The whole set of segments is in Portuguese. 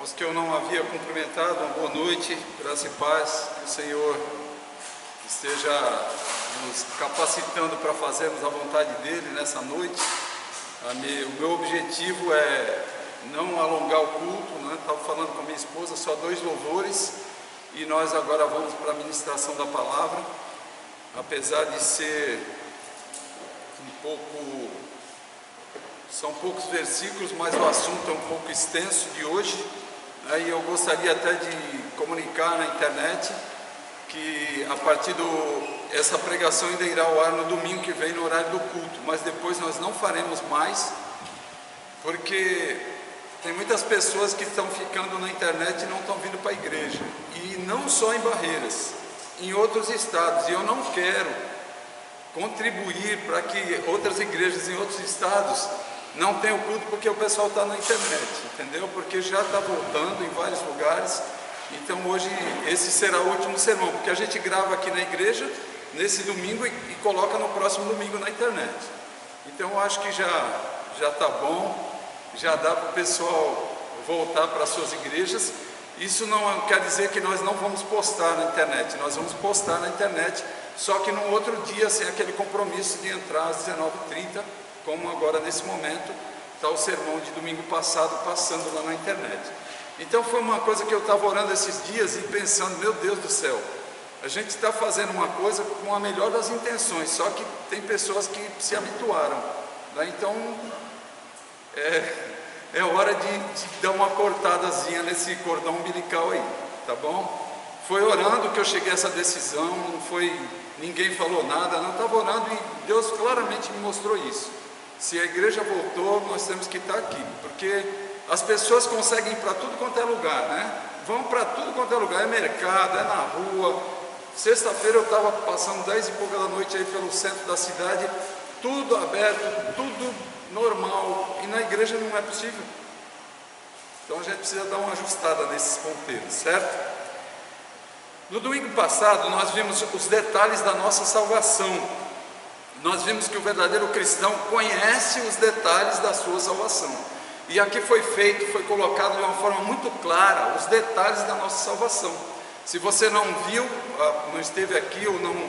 Aos que eu não havia cumprimentado, uma boa noite, graça e paz, que o Senhor esteja nos capacitando para fazermos a vontade dEle nessa noite. O meu objetivo é não alongar o culto, né? Estava falando com a minha esposa, só 2 louvores, e nós agora vamos para a ministração da palavra, apesar de ser são poucos versículos, mas o assunto é um pouco extenso de hoje. E eu gostaria até de comunicar na internet que a partir essa pregação ainda irá ao ar no domingo que vem, no horário do culto, mas depois nós não faremos mais, porque tem muitas pessoas que estão ficando na internet e não estão vindo para a igreja, e não só em Barreiras, em outros estados, e eu não quero contribuir para que outras igrejas em outros estados não tenham culto, porque o pessoal está na internet, entendeu? Porque já está voltando em vários lugares. Então hoje esse será o último sermão, porque a gente grava aqui na igreja nesse domingo e coloca no próximo domingo na internet. Então eu acho que já está bom, já dá para o pessoal voltar para as suas igrejas. Isso não quer dizer que nós não vamos postar na internet, nós vamos postar na internet, só que no outro dia, sem aquele compromisso de entrar às 19h30, como agora nesse momento está o sermão de domingo passado passando lá na internet. Então foi uma coisa que eu estava orando esses dias e pensando, meu Deus do céu, a gente está fazendo uma coisa com a melhor das intenções, só que tem pessoas que se habituaram, né? Então é hora de dar uma cortadazinha nesse cordão umbilical aí, tá bom? Foi orando que eu cheguei a essa decisão, não foi, ninguém falou nada, não, estava orando e Deus claramente me mostrou isso. Se a igreja voltou, nós temos que estar aqui, porque as pessoas conseguem ir para tudo quanto é lugar, né? Vão para tudo quanto é lugar, é mercado, é na rua. Sexta-feira eu estava passando 10 e pouca da noite aí pelo centro da cidade, tudo aberto, tudo normal, e na igreja não é possível. Então a gente precisa dar uma ajustada nesses ponteiros, certo? No domingo passado nós vimos os detalhes da nossa salvação. Nós vimos que o verdadeiro cristão conhece os detalhes da sua salvação. E aqui foi colocado de uma forma muito clara os detalhes da nossa salvação. Se você não viu, não esteve aqui ou não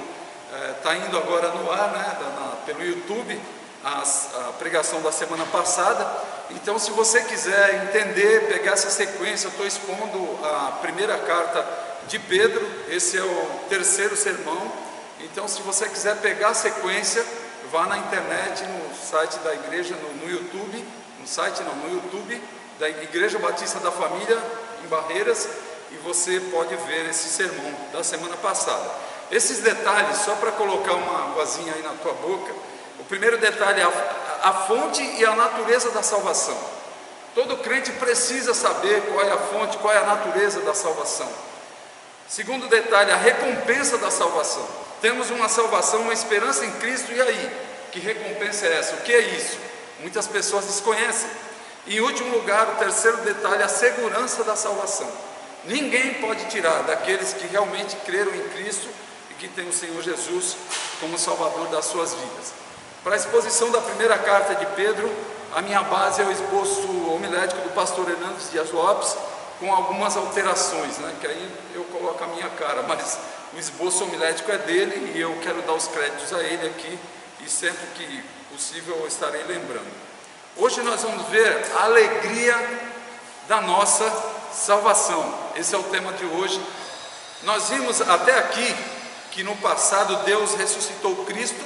está indo agora no ar, né, pelo YouTube, a pregação da semana passada. Então, se você quiser entender, pegar essa sequência, eu estou expondo a primeira carta de Pedro, esse é o 3º sermão. Então, se você quiser pegar a sequência, vá na internet, no site da igreja, no YouTube, no YouTube da Igreja Batista da Família, em Barreiras, e você pode ver esse sermão da semana passada. Esses detalhes, só para colocar uma águazinha aí na tua boca, o primeiro detalhe é a fonte e a natureza da salvação. Todo crente precisa saber qual é a fonte, qual é a natureza da salvação. Segundo detalhe, a recompensa da salvação. Temos uma salvação, uma esperança em Cristo, e aí? Que recompensa é essa? O que é isso? Muitas pessoas desconhecem. E em último lugar, o 3º detalhe, a segurança da salvação. Ninguém pode tirar daqueles que realmente creram em Cristo e que têm o Senhor Jesus como Salvador das suas vidas. Para a exposição da primeira carta de Pedro, a minha base é o esboço homilético do pastor Hernandes Dias Lopes, com algumas alterações, né? Que aí eu coloco a minha cara, mas o esboço homilético é dele e eu quero dar os créditos a ele aqui, e sempre que possível eu estarei lembrando. Hoje nós vamos ver a alegria da nossa salvação. Esse é o tema de hoje. Nós vimos até aqui que no passado Deus ressuscitou Cristo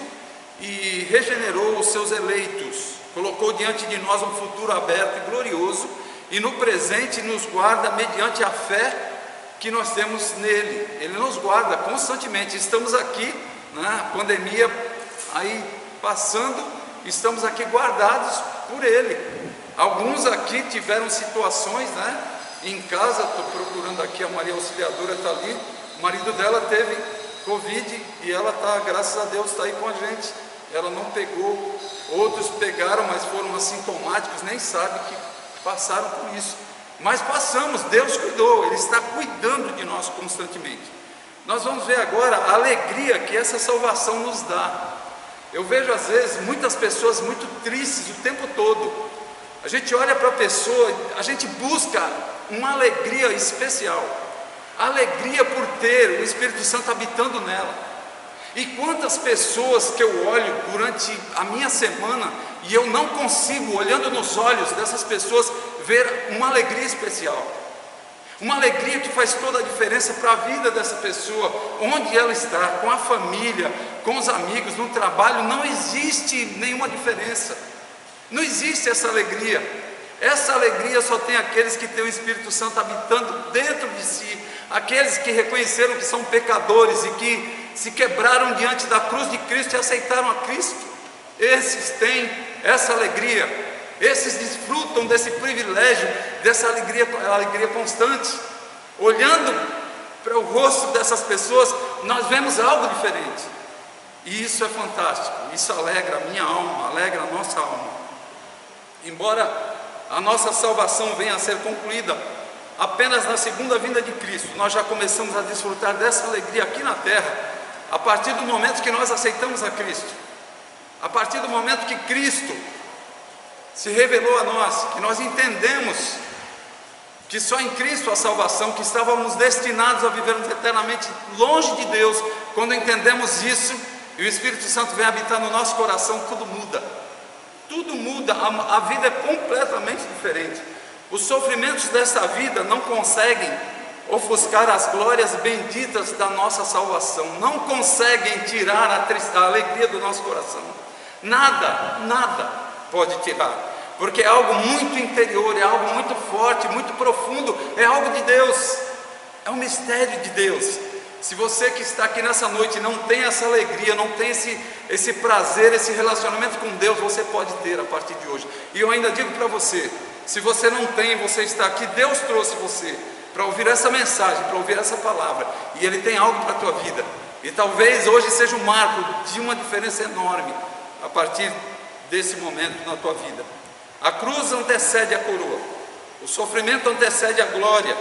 e regenerou os seus eleitos, colocou diante de nós um futuro aberto e glorioso, e no presente nos guarda mediante a fé que nós temos nele. Ele nos guarda constantemente. Estamos aqui, né, a pandemia aí passando, estamos aqui guardados por ele. Alguns aqui tiveram situações, né, em casa. Estou procurando aqui, a Maria Auxiliadora está ali, o marido dela teve Covid e ela está, graças a Deus, está aí com a gente. Ela não pegou, outros pegaram, mas foram assintomáticos, nem sabem que passaram por isso. Mas passamos, Deus cuidou, Ele está cuidando de nós constantemente. Nós vamos ver agora a alegria que essa salvação nos dá. Eu vejo às vezes muitas pessoas muito tristes o tempo todo, A gente olha para a pessoa, a gente busca uma alegria especial, alegria por ter o Espírito Santo habitando nela. E quantas pessoas que eu olho durante a minha semana e eu não consigo, olhando nos olhos dessas pessoas, ver uma alegria especial, uma alegria que faz toda a diferença para a vida dessa pessoa, onde ela está, com a família, com os amigos, no trabalho. Não existe nenhuma diferença, não existe essa alegria. Essa alegria só tem aqueles que têm o Espírito Santo habitando dentro de si, aqueles que reconheceram que são pecadores e que se quebraram diante da cruz de Cristo e aceitaram a Cristo. Esses têm essa alegria, esses desfrutam desse privilégio, dessa alegria constante. Olhando para o rosto dessas pessoas, nós vemos algo diferente, e isso é fantástico, isso alegra a minha alma, alegra a nossa alma. Embora a nossa salvação venha a ser concluída apenas na segunda vinda de Cristo, nós já começamos a desfrutar dessa alegria aqui na terra, a partir do momento que nós aceitamos a Cristo, a partir do momento que Cristo se revelou a nós, que nós entendemos que só em Cristo a salvação, que estávamos destinados a vivermos eternamente longe de Deus. Quando entendemos isso e o Espírito Santo vem habitar no nosso coração, tudo muda, a vida é completamente diferente. Os sofrimentos dessa vida não conseguem ofuscar as glórias benditas da nossa salvação, não conseguem tirar a alegria do nosso coração, nada pode tirar, porque é algo muito interior, é algo muito forte, muito profundo, é algo de Deus, é um mistério de Deus. Se você que está aqui nessa noite não tem essa alegria, não tem esse prazer, esse relacionamento com Deus, você pode ter a partir de hoje. E eu ainda digo para você, se você não tem, você está aqui, Deus trouxe você para ouvir essa mensagem, para ouvir essa palavra, e Ele tem algo para a tua vida, e talvez hoje seja um marco de uma diferença enorme, a partir desse momento na tua vida. A cruz antecede a coroa, o sofrimento antecede a glória.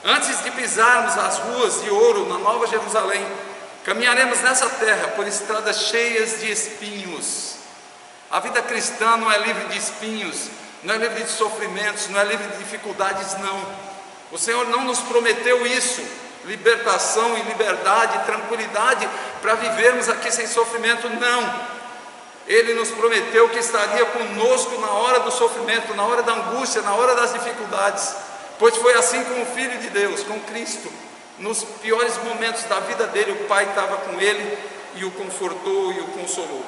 Antes de pisarmos as ruas de ouro na Nova Jerusalém, caminharemos nessa terra por estradas cheias de espinhos. A vida cristã não é livre de espinhos, não é livre de sofrimentos, não é livre de dificuldades, não. O Senhor não nos prometeu isso, libertação e liberdade, tranquilidade para vivermos aqui sem sofrimento, não. Ele nos prometeu que estaria conosco na hora do sofrimento, na hora da angústia, na hora das dificuldades, pois foi assim com o Filho de Deus, com Cristo. Nos piores momentos da vida dele, o Pai estava com ele e o confortou e o consolou.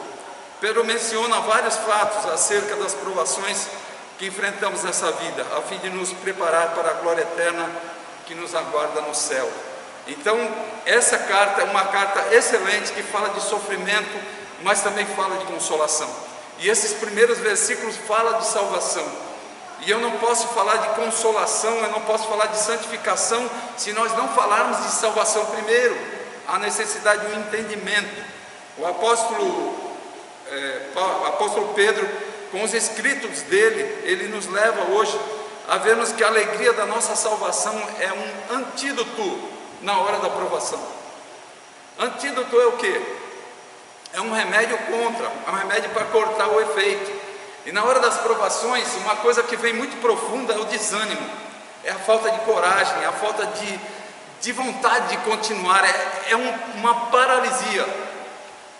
Pedro menciona vários fatos acerca das provações que enfrentamos nessa vida, a fim de nos preparar para a glória eterna que nos aguarda no céu. Então, essa carta é uma carta excelente que fala de sofrimento, mas também fala de consolação. E esses primeiros versículos falam de salvação. E eu não posso falar de consolação, eu não posso falar de santificação, se nós não falarmos de salvação primeiro. Há necessidade de um entendimento. O apóstolo Pedro, com os escritos dele, ele nos leva hoje a vermos que a alegria da nossa salvação é um antídoto na hora da provação. Antídoto é o quê? É um remédio contra, é um remédio para cortar o efeito. E na hora das provações, uma coisa que vem muito profunda é o desânimo, é a falta de coragem, é a falta de vontade de continuar, uma paralisia.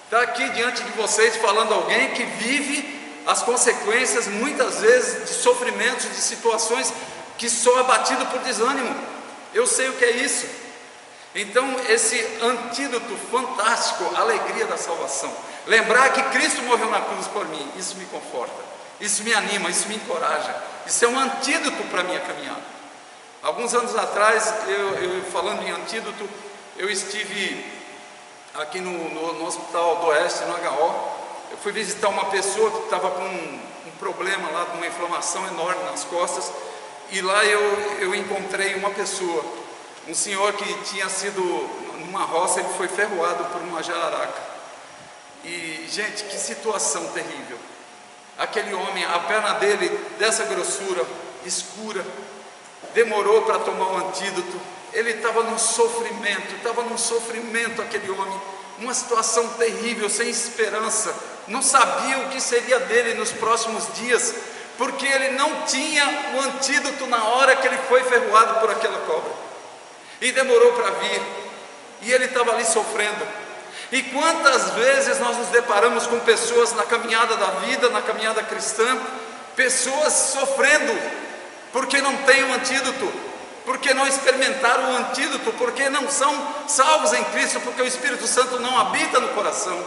Está aqui diante de vocês falando alguém que vive as consequências muitas vezes de sofrimentos, de situações que são abatido por desânimo. Eu sei o que é isso. Então esse antídoto fantástico, a alegria da salvação, lembrar que Cristo morreu na cruz por mim, isso me conforta, isso me anima, isso me encoraja, isso é um antídoto para a minha caminhada. Alguns anos atrás, eu falando em antídoto, eu estive aqui no Hospital do Oeste, no HO. Eu fui visitar uma pessoa que estava com um problema lá, com uma inflamação enorme nas costas, e lá eu encontrei uma pessoa, um senhor que tinha sido numa roça, ele foi ferroado por uma jararaca. E gente, que situação terrível. Aquele homem, a perna dele dessa grossura, escura, demorou para tomar um antídoto. Ele estava num sofrimento aquele homem, uma situação terrível, sem esperança, não sabia o que seria dele nos próximos dias, porque ele não tinha o antídoto na hora que ele foi ferroado por aquela cobra, e demorou para vir, e ele estava ali sofrendo. E quantas vezes nós nos deparamos com pessoas na caminhada da vida, na caminhada cristã, pessoas sofrendo, porque não têm o antídoto, porque não experimentaram o antídoto, porque não são salvos em Cristo, porque o Espírito Santo não habita no coração.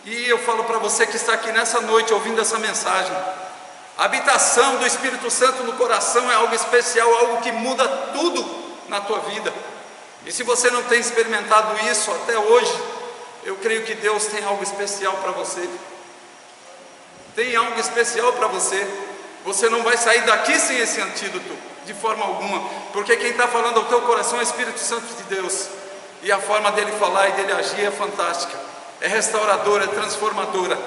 E eu falo para você que está aqui nessa noite ouvindo essa mensagem, a habitação do Espírito Santo no coração é algo especial, algo que muda tudo na tua vida. E se você não tem experimentado isso até hoje, eu creio que Deus tem algo especial para você. Tem algo especial para você. Você não vai sair daqui sem esse antídoto, de forma alguma, porque quem está falando ao teu coração é o Espírito Santo de Deus, e a forma dele falar e dele agir é fantástica, é restauradora, é transformadora.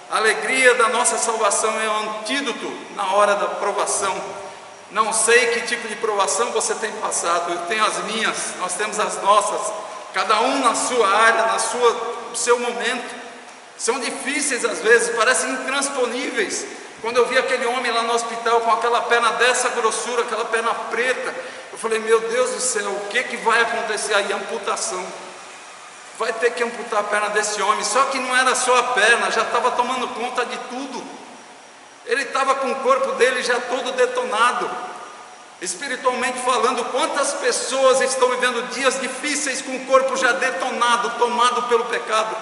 A alegria da nossa salvação é o antídoto na hora da provação. Não sei que tipo de provação você tem passado, eu tenho as minhas, nós temos as nossas, cada um na sua área, no seu momento. São difíceis às vezes, parecem intransponíveis. Quando eu vi aquele homem lá no hospital com aquela perna dessa grossura, aquela perna preta, eu falei, meu Deus do céu, o que vai acontecer aí? Amputação. Vai ter que amputar a perna desse homem. Só que não era só a perna, já estava tomando conta de tudo. Ele estava com o corpo dele já todo detonado, espiritualmente falando. Quantas pessoas estão vivendo dias difíceis com o corpo já detonado, tomado pelo pecado,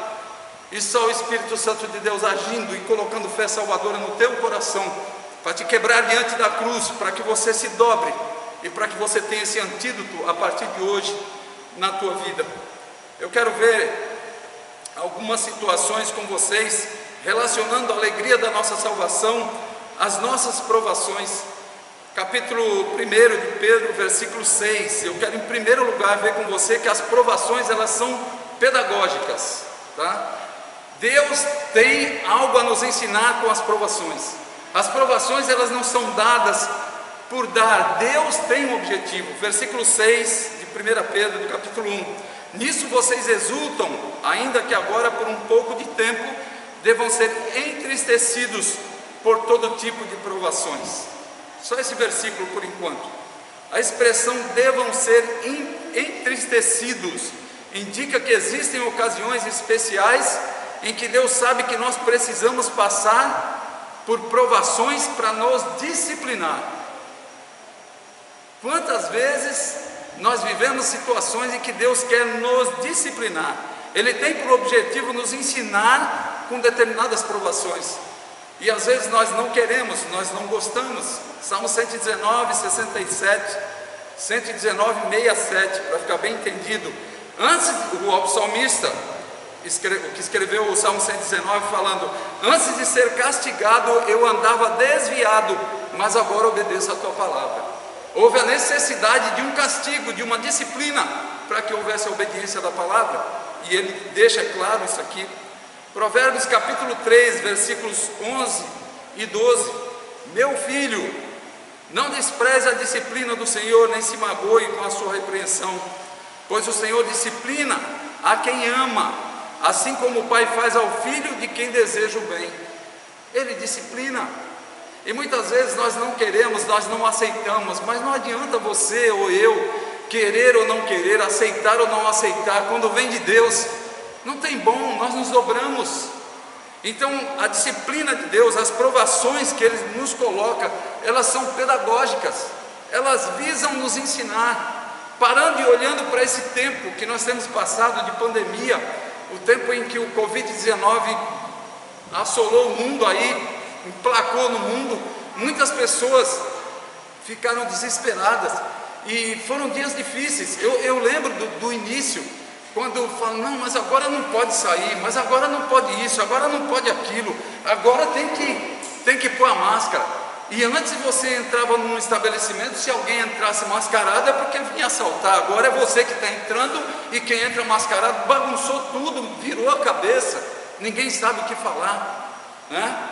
e só o Espírito Santo de Deus agindo e colocando fé salvadora no teu coração, para te quebrar diante da cruz, para que você se dobre, e para que você tenha esse antídoto a partir de hoje na tua vida. Eu quero ver algumas situações com vocês, relacionando a alegria da nossa salvação às nossas provações. Capítulo 1 de Pedro, versículo 6. Eu quero em primeiro lugar ver com você que as provações, elas são pedagógicas, tá? Deus tem algo a nos ensinar com as provações. As provações, elas não são dadas por dar, Deus tem um objetivo. Versículo 6 de 1 Pedro, do capítulo 1. Nisso vocês exultam, ainda que agora por um pouco de tempo devam ser entristecidos por todo tipo de provações. Só esse versículo por enquanto. A expressão devam ser entristecidos indica que existem ocasiões especiais em que Deus sabe que nós precisamos passar por provações para nos disciplinar. Quantas vezes nós vivemos situações em que Deus quer nos disciplinar? Ele tem por objetivo nos ensinar com determinadas provações, e às vezes nós não queremos, nós não gostamos. Salmo 119, 67, 119, 67, para ficar bem entendido. Antes, o salmista, que escreveu o Salmo 119, falando: antes de ser castigado eu andava desviado, mas agora obedeço a tua palavra. Houve a necessidade de um castigo, de uma disciplina, para que houvesse a obediência da palavra, e ele deixa claro isso aqui. Provérbios capítulo 3, versículos 11 e 12. Meu filho, não despreze a disciplina do Senhor, nem se magoe com a sua repreensão, pois o Senhor disciplina a quem ama, assim como o pai faz ao filho de quem deseja o bem. Ele disciplina. E muitas vezes nós não queremos, nós não aceitamos, mas não adianta você ou eu querer ou não querer, aceitar ou não aceitar. Quando vem de Deus, não tem bom, nós nos dobramos. Então a disciplina de Deus, as provações que Ele nos coloca, elas são pedagógicas, elas visam nos ensinar. Parando e olhando para esse tempo que nós temos passado de pandemia, o tempo em que o Covid-19 assolou o mundo aí, emplacou no mundo, muitas pessoas ficaram desesperadas, e foram dias difíceis. Eu lembro do início, quando falam, não, mas agora não pode sair, mas agora não pode isso, agora não pode aquilo, agora tem que pôr a máscara. E antes você entrava num estabelecimento, se alguém entrasse mascarado é porque vinha assaltar. Agora é você que está entrando, e quem entra mascarado bagunçou tudo, virou a cabeça, ninguém sabe o que falar, né?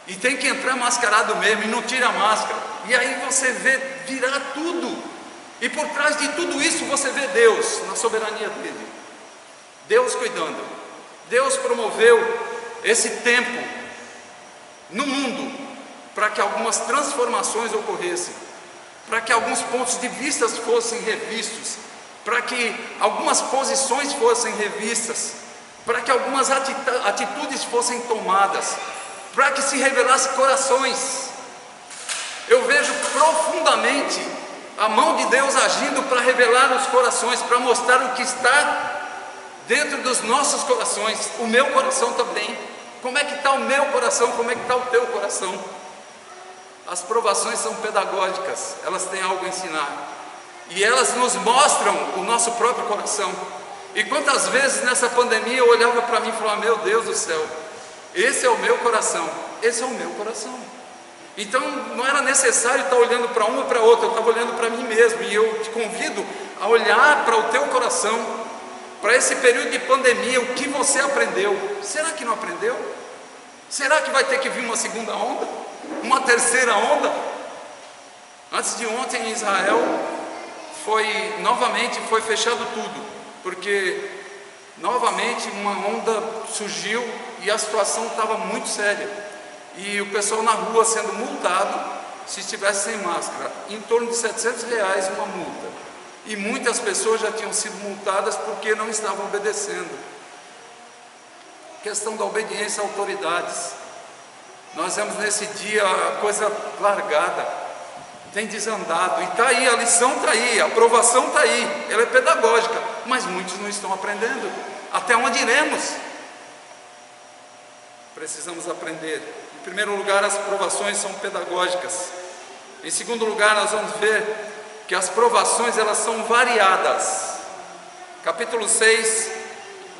E tem que entrar mascarado mesmo, e não tira a máscara, e aí você vê virar tudo, e por trás de tudo isso você vê Deus na soberania dele, Deus cuidando. Deus promoveu esse tempo no mundo para que algumas transformações ocorressem, para que alguns pontos de vista fossem revistos, para que algumas posições fossem revistas, para que algumas atitudes fossem tomadas, para que se revelassem corações. Eu vejo profundamente a mão de Deus agindo para revelar os corações, para mostrar o que está dentro dos nossos corações, o meu coração também. Como é que está o meu coração? Como é que está o teu coração? As provações são pedagógicas, elas têm algo a ensinar, e elas nos mostram o nosso próprio coração. E quantas vezes nessa pandemia eu olhava para mim e falava: meu Deus do céu, esse é o meu coração, esse é o meu coração. Então não era necessário estar olhando para uma ou para outra, eu estava olhando para mim mesmo. E eu te convido a olhar para o teu coração, para esse período de pandemia, o que você aprendeu. Será que não aprendeu? Será que vai ter que vir uma segunda onda? Uma terceira onda? Antes de ontem em Israel, novamente foi fechado tudo, porque novamente uma onda surgiu e a situação estava muito séria. E o pessoal na rua sendo multado se estivesse sem máscara, em torno de R$700 uma multa. E muitas pessoas já tinham sido multadas porque não estavam obedecendo. Questão da obediência a autoridades. Nós vemos nesse dia a coisa largada, tem desandado, e está aí, a lição está aí, a aprovação está aí, ela é pedagógica, mas muitos não estão aprendendo. Até onde iremos? Precisamos aprender. Em primeiro lugar, as provações são pedagógicas. Em segundo lugar, nós vamos ver que as provações elas são variadas. Capítulo 6,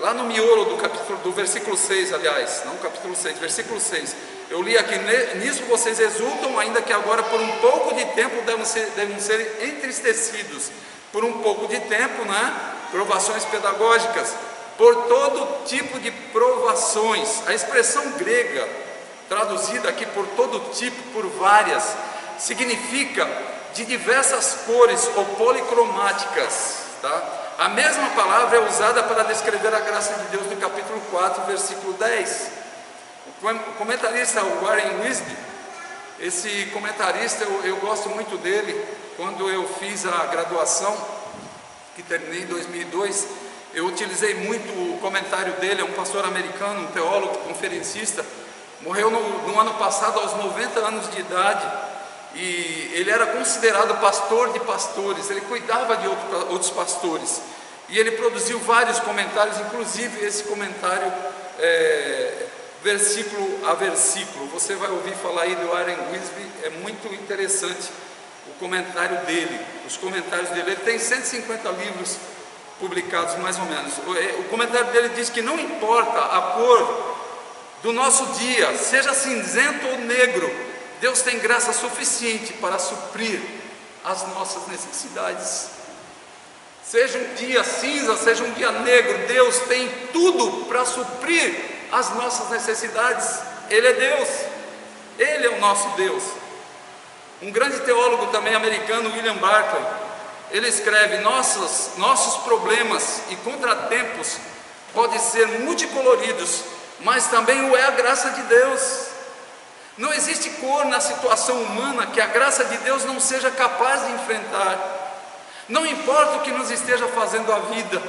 lá no miolo do versículo 6, aliás, não capítulo 6, versículo 6. Eu li aqui: nisso vocês exultam, ainda que agora por um pouco de tempo devem ser entristecidos. Por um pouco de tempo, né? Provações pedagógicas. Por todo tipo de provações. A expressão grega, traduzida aqui por todo tipo, por várias, significa de diversas cores ou policromáticas, tá? A mesma palavra é usada para descrever a graça de Deus no capítulo 4, versículo 10. O comentarista Warren Wiersbe, esse comentarista eu gosto muito dele. Quando eu fiz a graduação, que terminei em 2002, eu utilizei muito o comentário dele. É um pastor americano, um teólogo, conferencista. Morreu no ano passado aos 90 anos de idade, e ele era considerado pastor de pastores, ele cuidava de outros pastores, e ele produziu vários comentários, inclusive esse comentário versículo a versículo. Você vai ouvir falar aí do Warren Wiersbe, é muito interessante o comentário dele, os comentários dele. Ele tem 150 livros publicados, mais ou menos. O comentário dele diz que não importa a cor do nosso dia, seja cinzento ou negro, Deus tem graça suficiente para suprir as nossas necessidades. Seja um dia cinza, seja um dia negro, Deus tem tudo para suprir as nossas necessidades. Ele é Deus, Ele é o nosso Deus. Um grande teólogo também americano, William Barclay, ele escreve: nossos problemas e contratempos podem ser multicoloridos, mas também o é a graça de Deus. Não existe cor na situação humana que a graça de Deus não seja capaz de enfrentar. Não importa o que nos esteja fazendo a vida,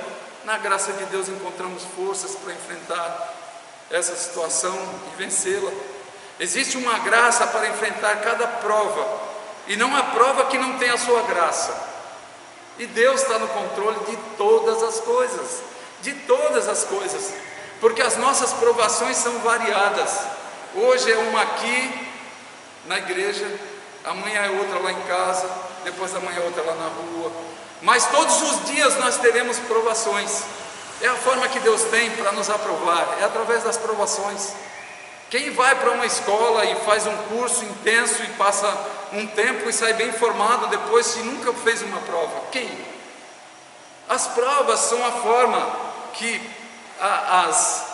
na graça de Deus encontramos forças para enfrentar essa situação e vencê-la. Existe uma graça para enfrentar cada prova, e não há prova que não tenha a sua graça. E Deus está no controle de todas as coisas, porque as nossas provações são variadas. Hoje é uma aqui na igreja, amanhã é outra lá em casa, depois da manhã é outra lá na rua, mas todos os dias nós teremos provações. É a forma que Deus tem para nos aprovar, é através das provações. Quem vai para uma escola e faz um curso intenso e passa um tempo e sai bem formado depois, se nunca fez uma prova? Quem? As provas são a forma que as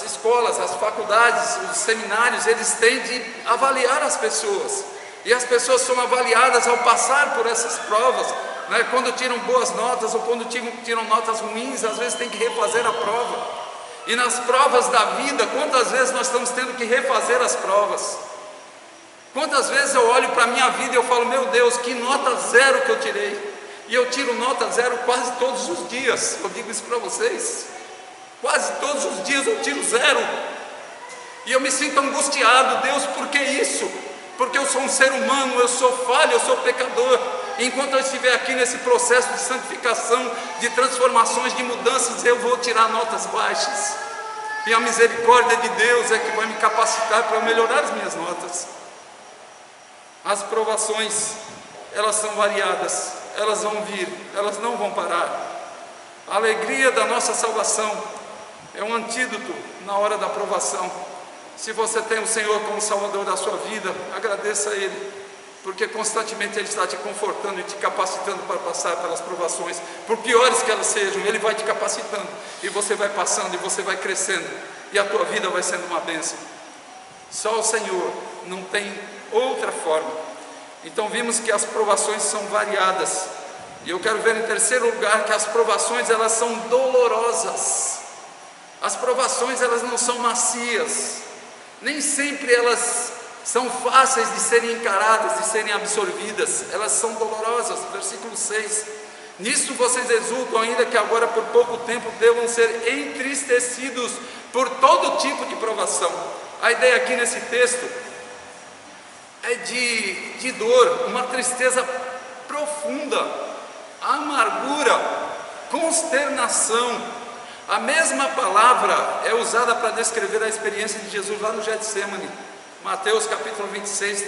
escolas, as faculdades, os seminários, eles têm de avaliar as pessoas. E as pessoas são avaliadas ao passar por essas provas, né? Quando tiram boas notas ou quando tiram notas ruins, às vezes tem que refazer a prova. E nas provas da vida, quantas vezes nós estamos tendo que refazer as provas? Quantas vezes eu olho para a minha vida e eu falo, meu Deus, que nota 0 que eu tirei. E eu tiro nota 0 quase todos os dias. Eu digo isso para vocês. Quase todos os dias eu tiro 0. E eu me sinto angustiado. Deus, por que isso? Porque eu sou um ser humano, eu sou falho, eu sou pecador. Enquanto eu estiver aqui nesse processo de santificação, de transformações, de mudanças, eu vou tirar notas baixas. E a misericórdia de Deus é que vai me capacitar para melhorar as minhas notas. As provações, elas são variadas, elas vão vir, elas não vão parar. A alegria da nossa salvação é um antídoto na hora da provação. Se você tem o Senhor como Salvador da sua vida, agradeça a Ele, porque constantemente Ele está te confortando e te capacitando para passar pelas provações, por piores que elas sejam. Ele vai te capacitando, e você vai passando, e você vai crescendo, e a tua vida vai sendo uma bênção. Só o Senhor, não tem outra forma. Então vimos que as provações são variadas, e eu quero ver em terceiro lugar que as provações, elas são dolorosas. As provações, elas não são macias, nem sempre elas são fáceis de serem encaradas, de serem absorvidas, elas são dolorosas. Versículo 6: nisso vocês exultam, ainda que agora por pouco tempo devam ser entristecidos por todo tipo de provação. A ideia aqui nesse texto é de dor, uma tristeza profunda, amargura, consternação. A mesma palavra é usada para descrever a experiência de Jesus lá no Getsemane, Mateus capítulo 26,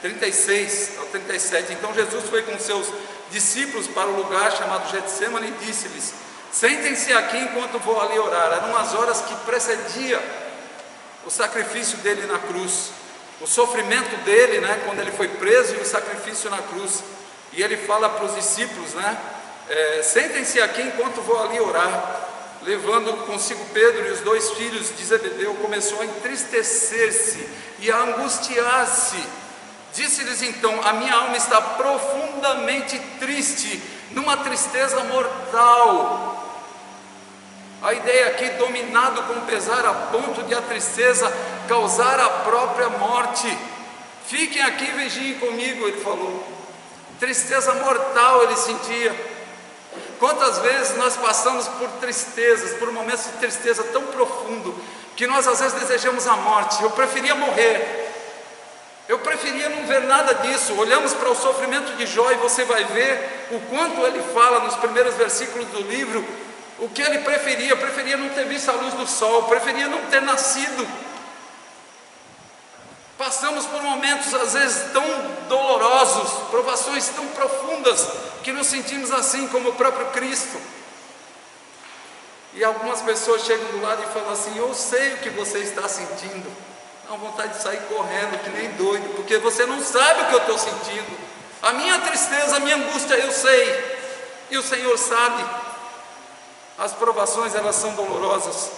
36 ao 37. Então Jesus foi com seus discípulos para o lugar chamado Getsemane e disse-lhes: sentem-se aqui enquanto vou ali orar. Eram as horas que precedia o sacrifício dele na cruz, o sofrimento dele, quando ele foi preso, e o sacrifício na cruz. E ele fala para os discípulos, sentem-se aqui enquanto vou ali orar. Levando consigo Pedro e os 2 filhos de Zebedeu, começou a entristecer-se e a angustiar-se. Disse-lhes então: a minha alma está profundamente triste, numa tristeza mortal. A ideia aqui, dominado com pesar a ponto de a tristeza causar a própria morte. Fiquem aqui e vigiem comigo, ele falou. Tristeza mortal ele sentia. Quantas vezes nós passamos por tristezas, por momentos de tristeza tão profundo, que nós às vezes desejamos a morte. Eu preferia morrer, eu preferia não ver nada disso. Olhamos para o sofrimento de Jó e você vai ver o quanto ele fala nos primeiros versículos do livro, o que ele preferia não ter visto a luz do sol, preferia não ter nascido. Passamos por momentos às vezes tão dolorosos, provações tão profundas, que nos sentimos assim como o próprio Cristo. E algumas pessoas chegam do lado e falam assim: eu sei o que você está sentindo. Dá vontade de sair correndo que nem doido, porque você não sabe o que eu estou sentindo. A minha tristeza, a minha angústia eu sei, e o Senhor sabe. As provações, elas são dolorosas.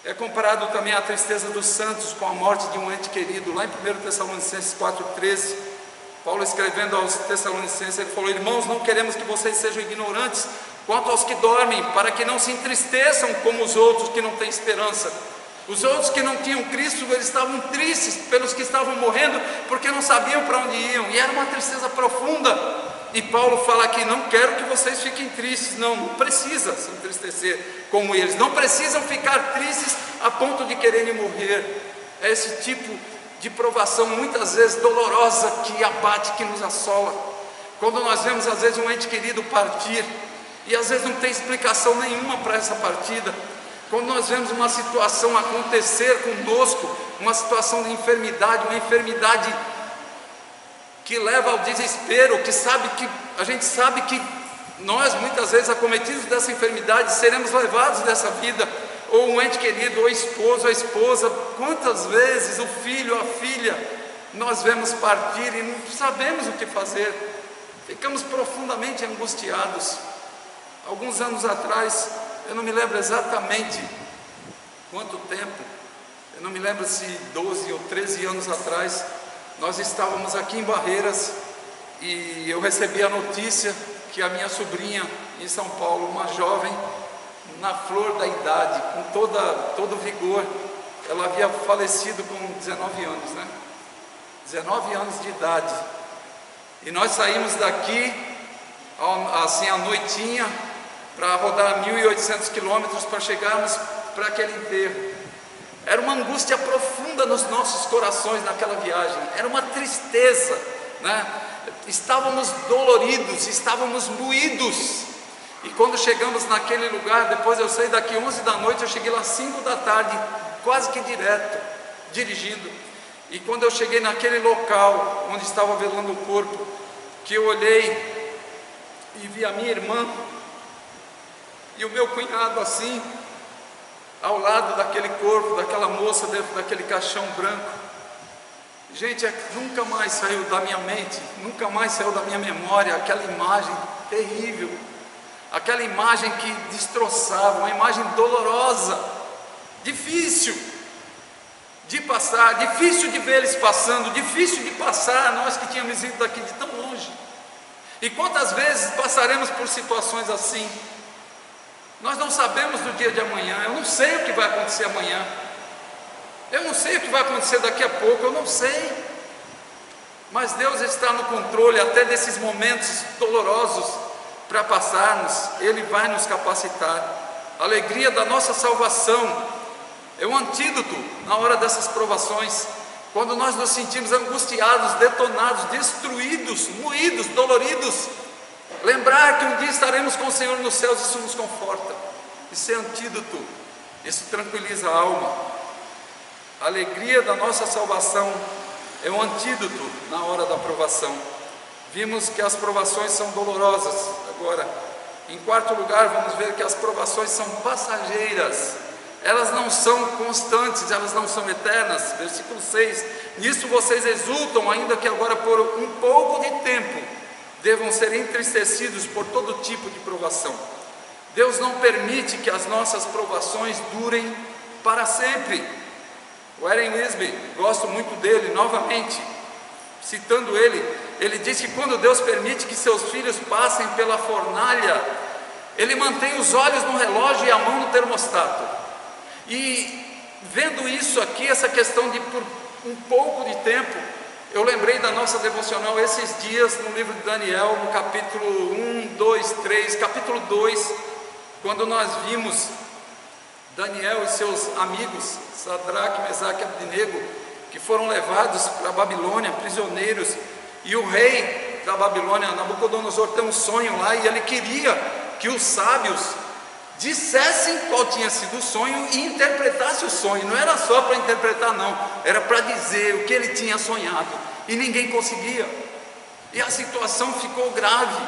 É comparado também a tristeza dos santos com a morte de um ente querido. Lá em 1 Tessalonicenses 4,13, Paulo escrevendo aos Tessalonicenses, ele falou: irmãos, não queremos que vocês sejam ignorantes quanto aos que dormem, para que não se entristeçam como os outros que não têm esperança. Os outros que não tinham Cristo, eles estavam tristes pelos que estavam morrendo, porque não sabiam para onde iam, e era uma tristeza profunda. E Paulo fala aqui: não quero que vocês fiquem tristes. Não precisa se entristecer como eles, não precisam ficar tristes a ponto de quererem morrer. É esse tipo de provação, muitas vezes dolorosa, que abate, que nos assola. Quando nós vemos às vezes um ente querido partir, e às vezes não tem explicação nenhuma para essa partida. Quando nós vemos uma situação acontecer conosco, uma situação de enfermidade, uma enfermidade que leva ao desespero, a gente sabe que nós muitas vezes acometidos dessa enfermidade seremos levados dessa vida, ou um ente querido, ou esposo, a esposa. Quantas vezes o filho, a filha, nós vemos partir e não sabemos o que fazer, ficamos profundamente angustiados. Alguns anos atrás, eu não me lembro exatamente quanto tempo, eu não me lembro se 12 ou 13 anos atrás, nós estávamos aqui em Barreiras e eu recebi a notícia que a minha sobrinha em São Paulo, uma jovem na flor da idade, com todo vigor, ela havia falecido com 19 anos, né? 19 anos de idade. E nós saímos daqui, assim, à noitinha, para rodar 1.800 quilômetros para chegarmos para aquele enterro. Era uma angústia profunda nos nossos corações naquela viagem, era uma tristeza, né? Estávamos doloridos, estávamos moídos. E quando chegamos naquele lugar, depois eu saí daqui 11 da noite, eu cheguei lá 5 da tarde, quase que direto, dirigindo. E quando eu cheguei naquele local onde estava velando o corpo, que eu olhei e vi a minha irmã e o meu cunhado assim, ao lado daquele corpo, daquela moça dentro daquele caixão branco. Gente, nunca mais saiu da minha mente, nunca mais saiu da minha memória aquela imagem terrível, aquela imagem que destroçava, uma imagem dolorosa, difícil de passar, difícil de ver eles passando, difícil de passar nós que tínhamos ido daqui de tão longe. E quantas vezes passaremos por situações assim? Nós não sabemos do dia de amanhã, eu não sei o que vai acontecer amanhã, eu não sei o que vai acontecer daqui a pouco, eu não sei, mas Deus está no controle até desses momentos dolorosos para passarmos, Ele vai nos capacitar. A alegria da nossa salvação é um antídoto na hora dessas provações, quando nós nos sentimos angustiados, detonados, destruídos, moídos, doloridos. Lembrar que um dia estaremos com o Senhor nos céus, isso nos conforta, isso é antídoto, isso tranquiliza a alma. A alegria da nossa salvação é um antídoto na hora da provação. Vimos que as provações são dolorosas. Agora, em quarto lugar, vamos ver que as provações são passageiras, elas não são constantes, elas não são eternas. Versículo 6: nisso vocês exultam, ainda que agora por um pouco de tempo devam ser entristecidos por todo tipo de provação. Deus não permite que as nossas provações durem para sempre. O Warren Wiersbe, gosto muito dele, novamente, citando ele diz que quando Deus permite que seus filhos passem pela fornalha, Ele mantém os olhos no relógio e a mão no termostato. E vendo isso aqui, essa questão de por um pouco de tempo, eu lembrei da nossa devocional esses dias no livro de Daniel, no capítulo 1, 2, 3, capítulo 2, quando nós vimos Daniel e seus amigos, Sadraque, Mesaque e Abdenego, que foram levados para a Babilônia, prisioneiros, e o rei da Babilônia, Nabucodonosor, tem um sonho lá, e ele queria que os sábios dissessem qual tinha sido o sonho e interpretasse o sonho. Não era só para interpretar, não, era para dizer o que ele tinha sonhado, e ninguém conseguia, e a situação ficou grave,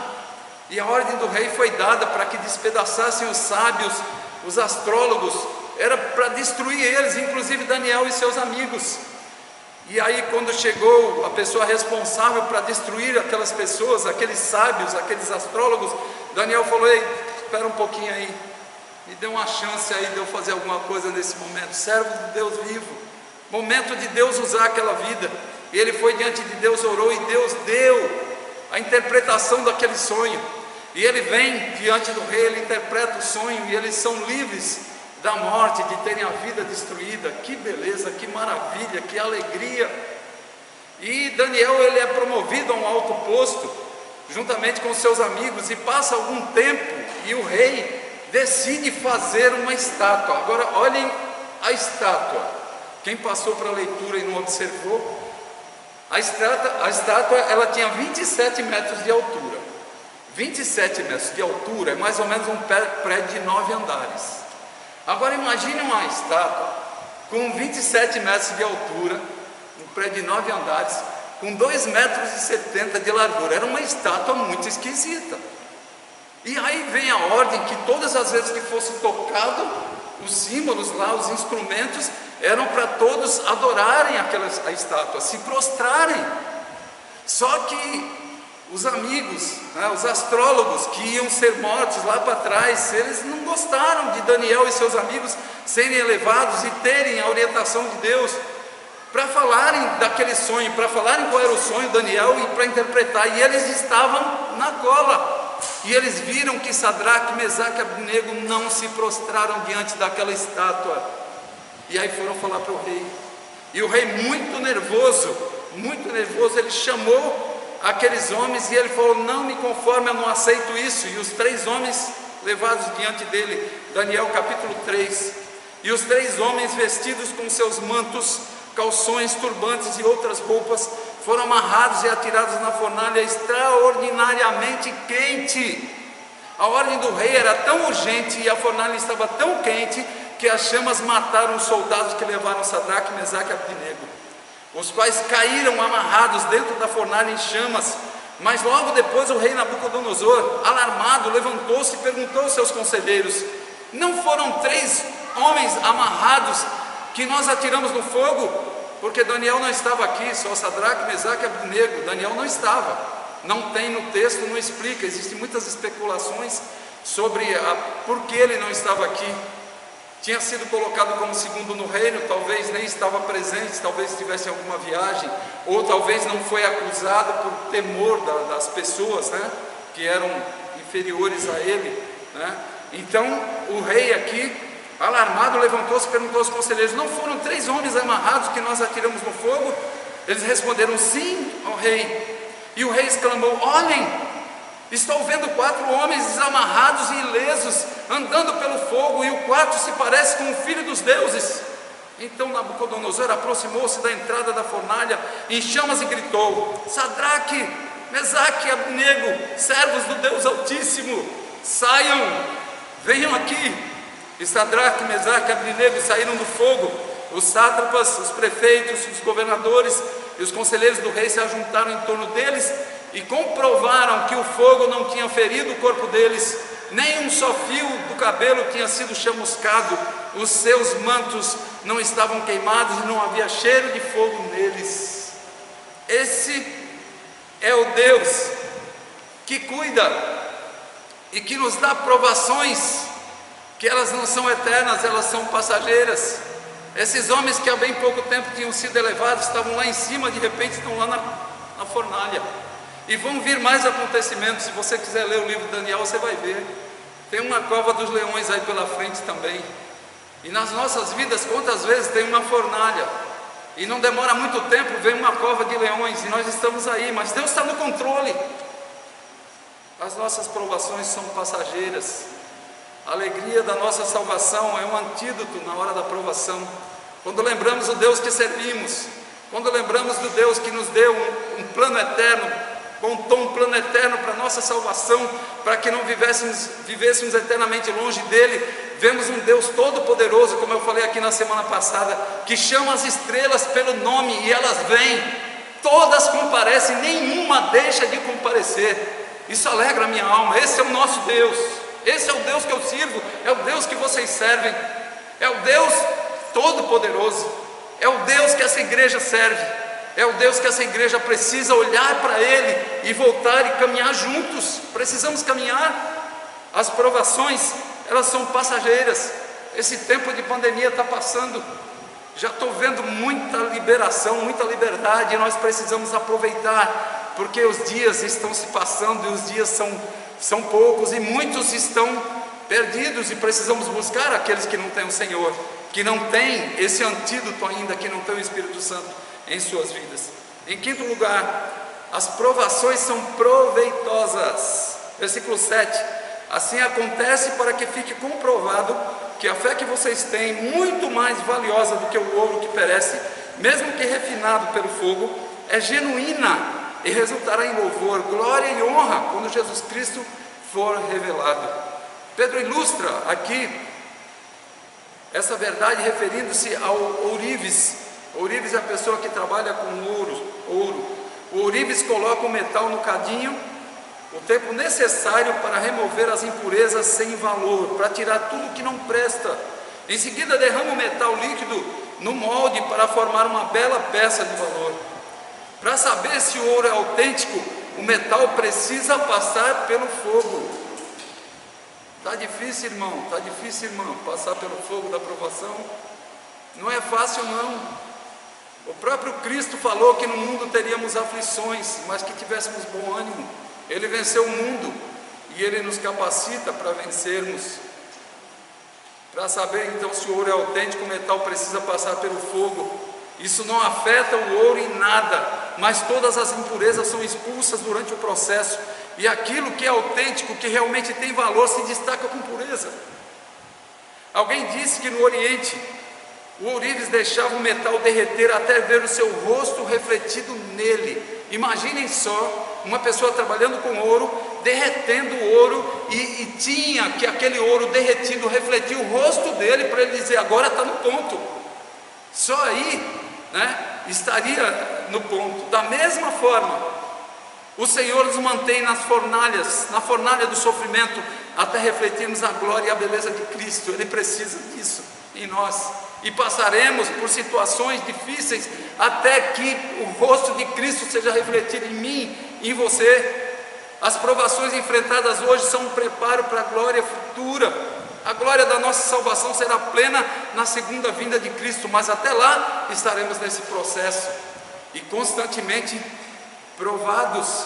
e a ordem do rei foi dada para que despedaçassem os sábios, os astrólogos, era para destruir eles, inclusive Daniel e seus amigos. E aí, quando chegou a pessoa responsável para destruir aquelas pessoas, aqueles sábios, aqueles astrólogos, Daniel falou: ei, espera um pouquinho aí, me dê uma chance aí de eu fazer alguma coisa nesse momento. Servo de Deus vivo, momento de Deus usar aquela vida. E ele foi diante de Deus, orou, e Deus deu a interpretação daquele sonho. E ele vem diante do rei, ele interpreta o sonho, e eles são livres da morte, de terem a vida destruída. Que beleza, que maravilha, que alegria. E Daniel, ele é promovido a um alto posto, juntamente com seus amigos, e passa algum tempo, e o rei decide fazer uma estátua. Agora olhem a estátua, quem passou para a leitura e não observou, a estátua ela tinha 27 metros de altura. 27 metros de altura é mais ou menos um prédio de 9 andares. Agora imagine uma estátua com 27 metros de altura, um prédio de 9 andares, com 2,70 metros de largura. Era uma estátua muito esquisita. E aí vem a ordem que todas as vezes que fosse tocado, os símbolos lá, os instrumentos, eram para todos adorarem a estátua, se prostrarem. Só que os amigos, os astrólogos que iam ser mortos lá para trás, eles não gostaram de Daniel e seus amigos serem elevados e terem a orientação de Deus para falarem daquele sonho, para falarem qual era o sonho de Daniel e para interpretar. E eles estavam na cola, e eles viram que Sadraque, Mesaque e Abdenego não se prostraram diante daquela estátua. E aí foram falar para o rei. E o rei, muito nervoso, ele chamou aqueles homens e ele falou: não me conformo, eu não aceito isso. E os 3 homens levados diante dele, Daniel capítulo 3. E os 3 homens, vestidos com seus mantos, calções, turbantes e outras roupas, foram amarrados e atirados na fornalha extraordinariamente quente. A ordem do rei era tão urgente e a fornalha estava tão quente que as chamas mataram os soldados que levaram Sadraque, Mesaque e Abdenego, os quais caíram amarrados dentro da fornalha em chamas. Mas logo depois o rei Nabucodonosor, alarmado, levantou-se e perguntou aos seus conselheiros: não foram 3 homens amarrados que nós atiramos no fogo? Porque Daniel não estava aqui, só Sadraque, Mesaque e Abdenego. Daniel não estava. Não tem no texto, não explica. Existem muitas especulações sobre por que ele não estava aqui. Tinha sido colocado como segundo no reino, talvez nem estava presente, talvez estivesse em alguma viagem, ou talvez não foi acusado por temor das pessoas, né, que eram inferiores a ele, né? Então o rei aqui, alarmado, levantou-se e perguntou aos conselheiros: não foram 3 homens amarrados que nós atiramos no fogo? Eles responderam: sim, ó rei. E o rei exclamou: olhem, estou vendo 4 homens desamarrados e ilesos, andando pelo fogo, e o 4 se parece com o filho dos deuses. Então Nabucodonosor aproximou-se da entrada da fornalha em chamas e gritou: Sadraque, Mesaque e Abdenego, servos do Deus Altíssimo, saiam, venham aqui. E Sadraque, Mesaque e Abdenego saíram do fogo. Os sátrapas, os prefeitos, os governadores e os conselheiros do rei se ajuntaram em torno deles e comprovaram que o fogo não tinha ferido o corpo deles, nem um só fio do cabelo tinha sido chamuscado, os seus mantos não estavam queimados e não havia cheiro de fogo neles. Esse é o Deus que cuida e que nos dá provações, que elas não são eternas, elas são passageiras. Esses homens que há bem pouco tempo tinham sido elevados, estavam lá em cima, de repente estão lá na fornalha. E vão vir mais acontecimentos. Se você quiser ler o livro de Daniel, você vai ver. Tem uma cova dos leões aí pela frente também. E nas nossas vidas, quantas vezes tem uma fornalha? E não demora muito tempo, vem uma cova de leões e nós estamos aí, mas Deus está no controle. As nossas provações são passageiras. A alegria da nossa salvação é um antídoto na hora da provação. Quando lembramos o Deus que servimos, quando lembramos do Deus que nos deu um plano eterno, contou um plano eterno para a nossa salvação, para que não vivêssemos eternamente longe dele, vemos um Deus todo-poderoso, como eu falei aqui na semana passada, que chama as estrelas pelo nome e elas vêm, todas comparecem, nenhuma deixa de comparecer. Isso alegra a minha alma. Esse é o nosso Deus. Esse é o Deus que eu sirvo, é o Deus que vocês servem, é o Deus todo-poderoso, é o Deus que essa igreja serve, é o Deus que essa igreja precisa olhar para Ele e voltar e caminhar juntos. Precisamos caminhar. As provações, elas são passageiras. Esse tempo de pandemia está passando, já estou vendo muita liberação, muita liberdade, e nós precisamos aproveitar, porque os dias estão se passando e os dias são poucos e muitos estão perdidos, e precisamos buscar aqueles que não têm o Senhor, que não têm esse antídoto ainda, que não têm o Espírito Santo em suas vidas. Em quinto lugar, as provações são proveitosas. Versículo 7: assim acontece para que fique comprovado que a fé que vocês têm, muito mais valiosa do que o ouro que perece, mesmo que refinado pelo fogo, é genuína e resultará em louvor, glória e honra quando Jesus Cristo for revelado. Pedro ilustra aqui essa verdade referindo-se ao ourives. Ourives é a pessoa que trabalha com ouro. O ourives coloca o metal no cadinho, o tempo necessário para remover as impurezas sem valor, para tirar tudo que não presta. Em seguida derrama o metal líquido no molde para formar uma bela peça de valor. Para saber se o ouro é autêntico, o metal precisa passar pelo fogo. Está difícil, irmão, passar pelo fogo da provação. Não é fácil, não. O próprio Cristo falou que no mundo teríamos aflições, mas que tivéssemos bom ânimo. Ele venceu o mundo e Ele nos capacita para vencermos Para saber então se o ouro é autêntico, o metal precisa passar pelo fogo. Isso não afeta o ouro em nada, mas todas as impurezas são expulsas durante o processo, e aquilo que é autêntico, que realmente tem valor, se destaca com pureza. Alguém disse que no Oriente, o ourives deixava o metal derreter até ver o seu rosto refletido nele. Imaginem só, uma pessoa trabalhando com ouro, derretendo o ouro, e tinha que aquele ouro derretido refletir o rosto dele, para ele dizer, agora está no ponto. Só aí, estaria no ponto. Da mesma forma, o Senhor nos mantém nas fornalhas, na fornalha do sofrimento, até refletirmos a glória e a beleza de Cristo. Ele precisa disso em nós, e passaremos por situações difíceis, até que o rosto de Cristo seja refletido em mim, em você. As provações enfrentadas hoje são um preparo para a glória futura. A glória da nossa salvação será plena na segunda vinda de Cristo, mas até lá estaremos nesse processo, e constantemente provados.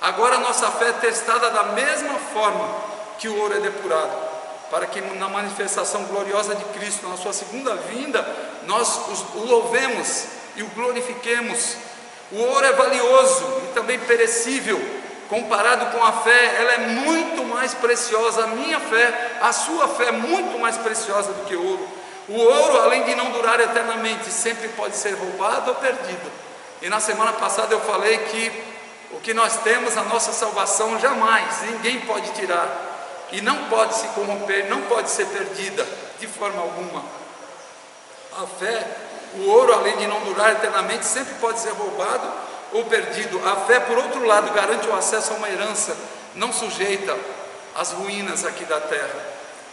Agora a nossa fé é testada da mesma forma que o ouro é depurado, para que na manifestação gloriosa de Cristo, na sua segunda vinda, nós o louvemos e o glorifiquemos. O ouro é valioso e também perecível. Comparado com a fé, ela é muito mais preciosa. A minha fé, a sua fé é muito mais preciosa do que ouro. O ouro, além de não durar eternamente, sempre pode ser roubado ou perdido. E na semana passada eu falei que o que nós temos, a nossa salvação, jamais ninguém pode tirar, e não pode se corromper, não pode ser perdida de forma alguma. A fé, o ouro, além de não durar eternamente, sempre pode ser roubado ou perdido. A fé, por outro lado, garante o acesso a uma herança não sujeita às ruínas aqui da terra.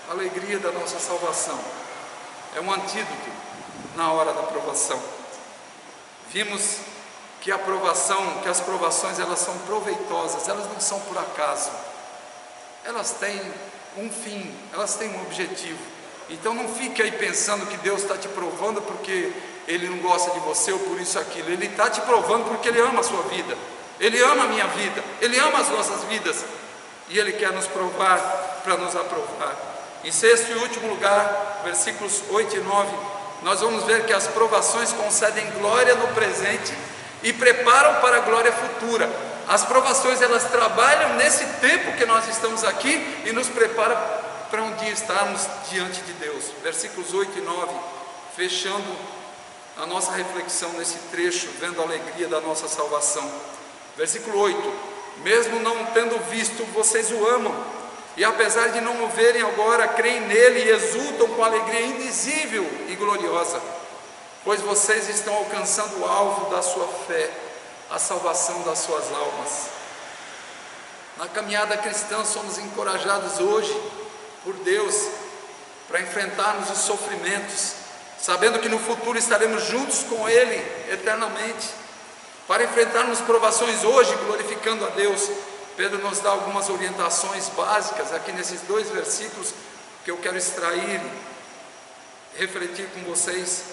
A alegria da nossa salvação é um antídoto na hora da provação. Vimos que as provações, elas são proveitosas, elas não são por acaso. Elas têm um fim, elas têm um objetivo. Então não fique aí pensando que Deus está te provando porque Ele não gosta de você ou por isso aquilo. Ele está te provando porque Ele ama a sua vida, Ele ama a minha vida, Ele ama as nossas vidas, e Ele quer nos provar para nos aprovar. Em sexto e último lugar, versículos 8 e 9, nós vamos ver que as provações concedem glória no presente e preparam para a glória futura. As provações, elas trabalham nesse tempo que nós estamos aqui e nos preparam para um dia estarmos diante de Deus. Versículos 8 e 9, fechando a nossa reflexão nesse trecho, vendo a alegria da nossa salvação. Versículo 8: mesmo não tendo visto, vocês o amam, e apesar de não o verem agora, creem nele e exultam com alegria indizível e gloriosa, pois vocês estão alcançando o alvo da sua fé, a salvação das suas almas. Na caminhada cristã somos encorajados hoje por Deus para enfrentarmos os sofrimentos, sabendo que no futuro estaremos juntos com Ele eternamente. Para enfrentarmos provações hoje, glorificando a Deus, Pedro nos dá algumas orientações básicas aqui nesses 2 versículos que eu quero extrair e refletir com vocês.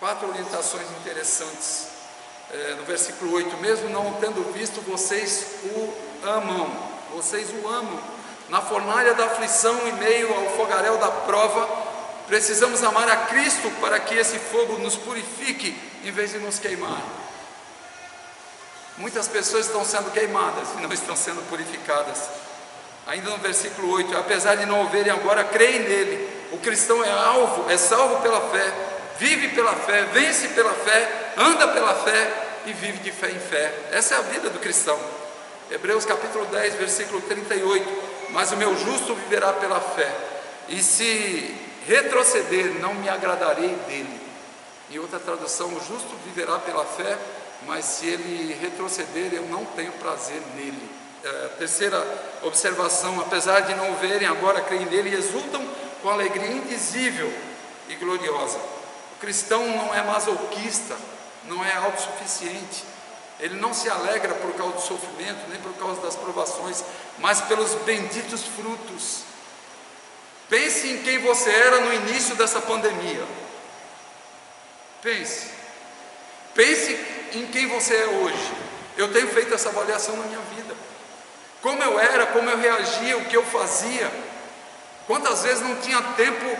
4 orientações interessantes. No versículo 8: mesmo não tendo visto, vocês o amam. Vocês o amam. Na fornalha da aflição, em meio ao fogaréu da prova, precisamos amar a Cristo para que esse fogo nos purifique em vez de nos queimar. Muitas pessoas estão sendo queimadas e não estão sendo purificadas. Ainda no versículo 8: apesar de não o verem agora, creem nele. O cristão é salvo pela fé, vive pela fé, vence pela fé, anda pela fé e vive de fé em fé. Essa é a vida do cristão. Hebreus capítulo 10, versículo 38: mas o meu justo viverá pela fé, e se retroceder, não me agradarei dele. Em outra tradução, o justo viverá pela fé, mas se ele retroceder, eu não tenho prazer nele. Terceira observação: apesar de não o verem agora, creem nele e exultam com alegria indizível e gloriosa. O cristão não é masoquista, não é autossuficiente. Ele não se alegra por causa do sofrimento, nem por causa das provações, mas pelos benditos frutos. Pense em quem você era no início dessa pandemia. Pense em quem você é hoje. Eu tenho feito essa avaliação na minha vida. Como eu era, como eu reagia, o que eu fazia. Quantas vezes não tinha tempo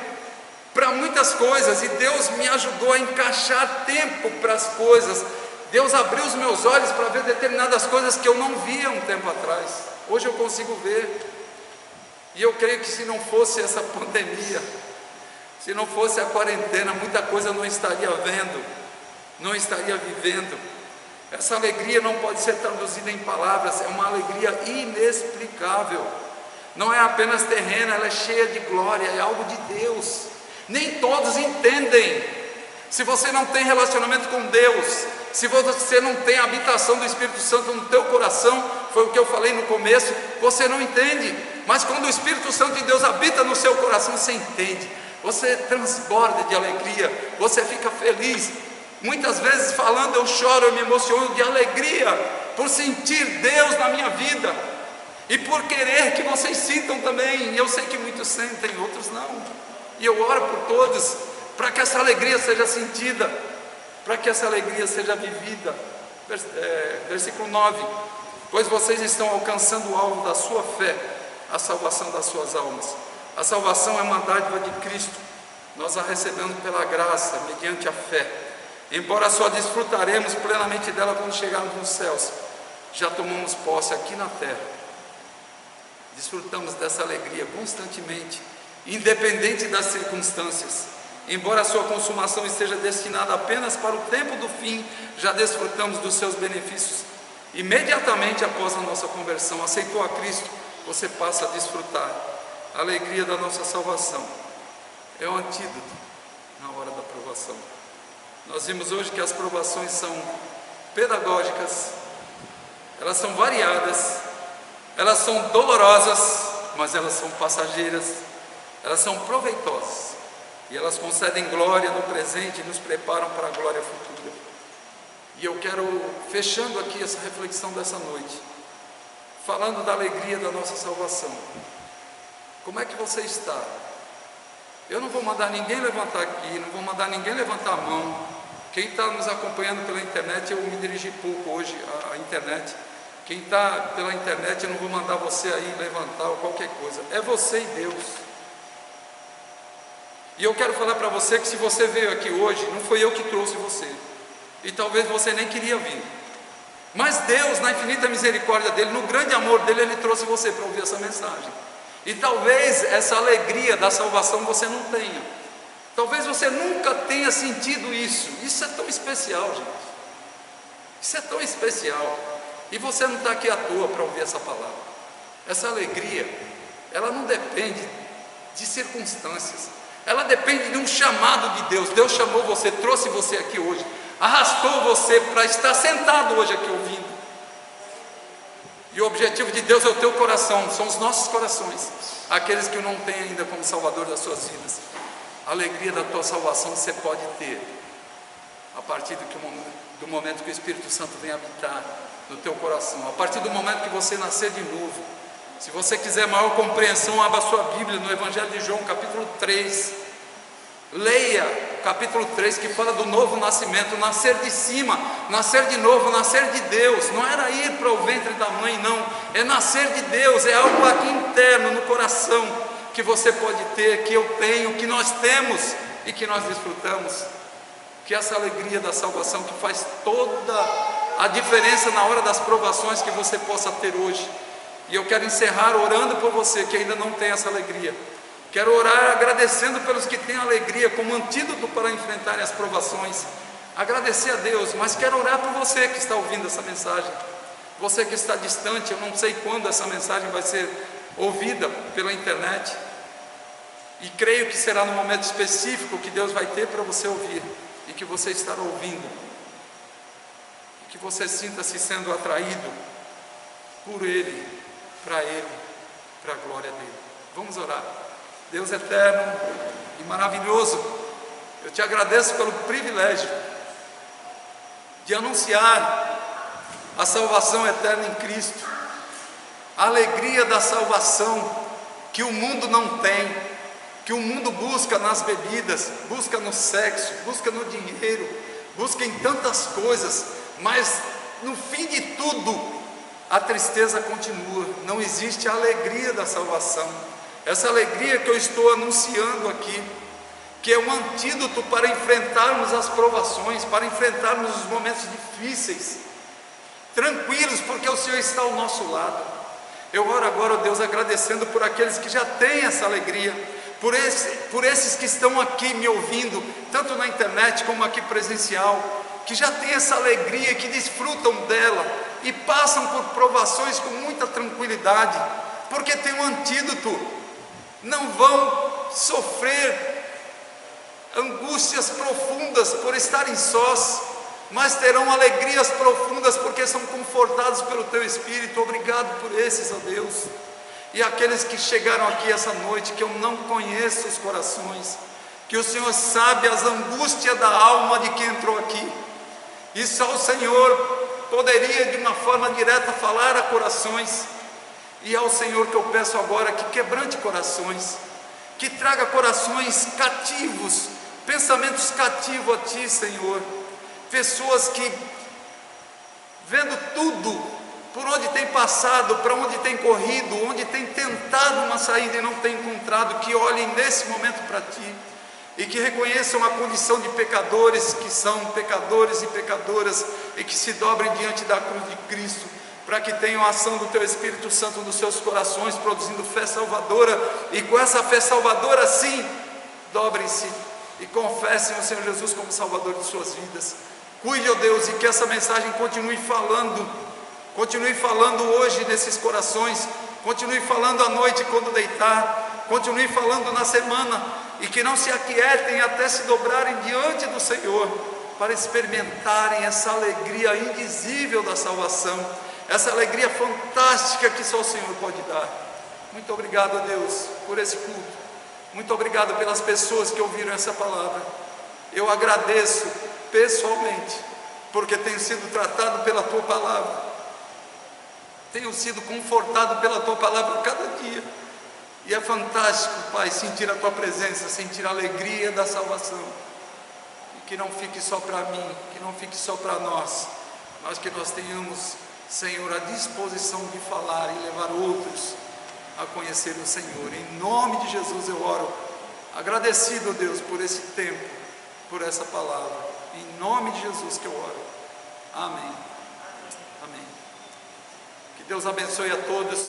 para muitas coisas, e Deus me ajudou a encaixar tempo para as coisas. Deus abriu os meus olhos para ver determinadas coisas que eu não via um tempo atrás. Hoje eu consigo ver. E eu creio que se não fosse essa pandemia, se não fosse a quarentena, muita coisa eu não estaria vendo, não estaria vivendo. Essa alegria não pode ser traduzida em palavras, é uma alegria inexplicável. Não é apenas terrena, ela é cheia de glória, é algo de Deus. Nem todos entendem. Se você não tem relacionamento com Deus, se você não tem a habitação do Espírito Santo no teu coração, foi o que eu falei no começo, você não entende. Mas quando o Espírito Santo de Deus habita no seu coração, você entende. Você transborda de alegria, você fica feliz. Muitas vezes falando eu choro, eu me emociono de alegria por sentir Deus na minha vida e por querer que vocês sintam também. Eu sei que muitos sentem, outros não, e eu oro por todos para que essa alegria seja sentida, para que essa alegria seja vivida. Versículo 9: pois vocês estão alcançando o alvo da sua fé, a salvação das suas almas. A salvação é uma dádiva de Cristo, nós a recebemos pela graça, mediante a fé. Embora só desfrutaremos plenamente dela quando chegarmos nos céus, já tomamos posse aqui na terra. Desfrutamos dessa alegria constantemente, independente das circunstâncias. Embora a sua consumação esteja destinada apenas para o tempo do fim, já desfrutamos dos seus benefícios. Imediatamente após a nossa conversão, aceitou a Cristo, você passa a desfrutar a alegria da nossa salvação. É um antídoto na hora da provação. Nós vimos hoje que as provações são pedagógicas, elas são variadas, elas são dolorosas, mas elas são passageiras, elas são proveitosas, e elas concedem glória no presente e nos preparam para a glória futura. E eu quero, fechando aqui essa reflexão dessa noite, falando da alegria da nossa salvação. Como é que você está? Eu não vou mandar ninguém levantar aqui, não vou mandar ninguém levantar a mão. Quem está nos acompanhando pela internet, eu me dirigi pouco hoje à internet. Quem está pela internet, eu não vou mandar você aí levantar ou qualquer coisa. É você e Deus. E eu quero falar para você que se você veio aqui hoje, não foi eu que trouxe você. E talvez você nem queria vir. Mas Deus, na infinita misericórdia dele, no grande amor dele, ele trouxe você para ouvir essa mensagem. E talvez essa alegria da salvação você não tenha. Talvez você nunca tenha sentido isso. Isso é tão especial, gente. Isso é tão especial. E você não está aqui à toa para ouvir essa palavra. Essa alegria, ela não depende de circunstâncias. Ela depende de um chamado de Deus. Deus chamou você, trouxe você aqui hoje, arrastou você para estar sentado hoje aqui ouvindo. E o objetivo de Deus é o teu coração, são os nossos corações, aqueles que não têm ainda como Salvador das suas vidas. A alegria da tua salvação você pode ter a partir do momento que o Espírito Santo vem habitar no teu coração, a partir do momento que você nascer de novo. Se você quiser maior compreensão, abra a sua Bíblia no Evangelho de João, capítulo 3. Leia o capítulo 3, que fala do novo nascimento, nascer de cima, nascer de novo, nascer de Deus. Não era ir para o ventre da mãe, não. É nascer de Deus, é algo aqui interno, no coração, que você pode ter, que eu tenho, que nós temos e que nós desfrutamos. Que essa alegria da salvação que faz toda a diferença na hora das provações que você possa ter hoje. E eu quero encerrar orando por você que ainda não tem essa alegria. Quero orar agradecendo pelos que têm alegria como antídoto para enfrentarem as provações. Agradecer a Deus, mas quero orar por você que está ouvindo essa mensagem. Você que está distante, eu não sei quando essa mensagem vai ser ouvida pela internet. E creio que será no momento específico que Deus vai ter para você ouvir. E que você estará ouvindo. E que você sinta-se sendo atraído por Ele, para a glória dEle. Vamos orar. Deus eterno e maravilhoso, eu te agradeço pelo privilégio de anunciar a salvação eterna em Cristo, a alegria da salvação que o mundo não tem, que o mundo busca nas bebidas, busca no sexo, busca no dinheiro, busca em tantas coisas, mas no fim de tudo, a tristeza continua, não existe a alegria da salvação. essa alegria que eu estou anunciando aqui, que é um antídoto para enfrentarmos as provações, para enfrentarmos os momentos difíceis, tranquilos, porque o Senhor está ao nosso lado. Eu oro agora, ó Deus, agradecendo por aqueles que já têm essa alegria, por esses que estão aqui me ouvindo, tanto na internet como aqui presencial, que já têm essa alegria, que desfrutam dela e passam por provações com muita tranquilidade, porque tem um antídoto. Não vão sofrer angústias profundas por estarem sós, mas terão alegrias profundas porque são confortados pelo Teu Espírito. Obrigado por esses, ó Deus. E aqueles que chegaram aqui essa noite, que eu não conheço os corações, que o Senhor sabe as angústias da alma de quem entrou aqui, e só o Senhor poderia de uma forma direta falar a corações. E ao Senhor que eu peço agora que quebrante corações, que traga corações cativos, pensamentos cativos a Ti, Senhor. Pessoas que, vendo tudo, por onde tem passado, para onde tem corrido, onde tem tentado uma saída e não tem encontrado, que olhem nesse momento para Ti e que reconheçam a condição de pecadores, que são pecadores e pecadoras, e que se dobrem diante da cruz de Cristo, para que tenham a ação do Teu Espírito Santo nos seus corações, produzindo fé salvadora, e com essa fé salvadora, sim, dobrem-se e confessem o Senhor Jesus como Salvador de suas vidas. Cuide, ó Deus, e que essa mensagem continue falando hoje nesses corações, continue falando à noite quando deitar, continue falando na semana, e que não se aquietem até se dobrarem diante do Senhor, para experimentarem essa alegria indizível da salvação, essa alegria fantástica que só o Senhor pode dar. Muito obrigado, ó Deus, por esse culto. Muito obrigado pelas pessoas que ouviram essa palavra. Eu agradeço pessoalmente, porque tenho sido tratado pela Tua palavra, tenho sido confortado pela Tua palavra cada dia, e é fantástico, Pai, sentir a Tua presença, sentir a alegria da salvação, e que não fique só para mim, que não fique só para nós, mas que nós tenhamos, Senhor, a disposição de falar e levar outros a conhecer o Senhor. Em nome de Jesus eu oro, agradecido, Deus, por esse tempo, por essa palavra. Em nome de Jesus que eu oro. Amém. Amém. Que Deus abençoe a todos.